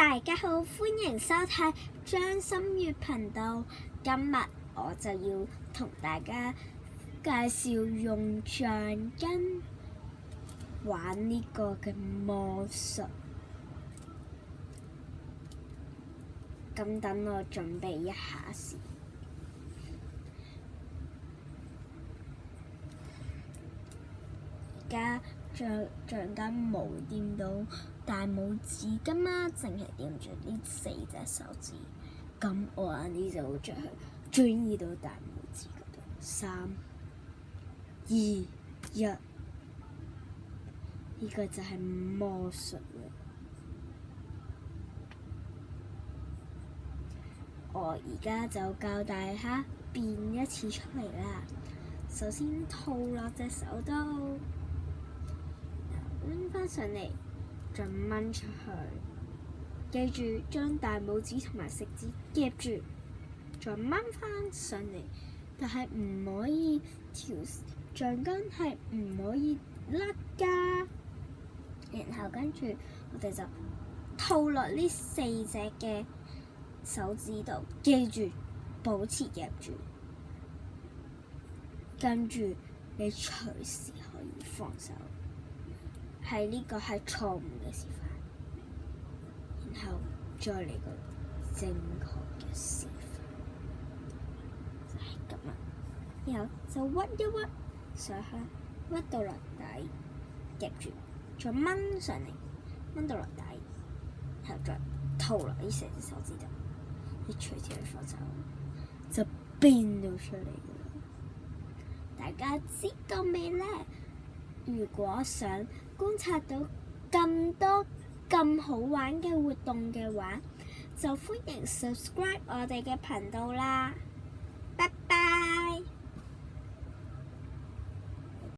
大家好，歡迎收睇張心月頻道。今日我就要同大家介紹用橡筋玩呢個嘅魔術。咁等我準備一下先。而家橡筋冇掂到大拇指㗎嘛，淨係掂住呢4隻手指。咁我呢就會將佢轉移到大拇指嗰度。3、2、1，呢個就係魔術啦。我而家就教大家變一次出嚟啦。首先套落隻手度，拎返上嚟，再掹出去。記住將大拇指同埋食指夾住，再掹返上嚟。但係唔可以條橡筋係唔可以甩㗎。然後跟住我哋就套落呢4隻嘅手指度，記住保持夾住。跟住你隨時可以放手。呢個係錯誤嘅示範。然後再嚟個正確嘅示範，就係咁啦。然後就屈一屈上去，屈到落底，夾住，再掹上嚟，掹到落底，然後再套落呢4隻手指度，你隨時去放手，就變到出嚟㗎啦。大家知道未呢？如果想觀察到更多咁好玩嘅活動嘅話，就歡迎 subscribe 我哋嘅頻道啦。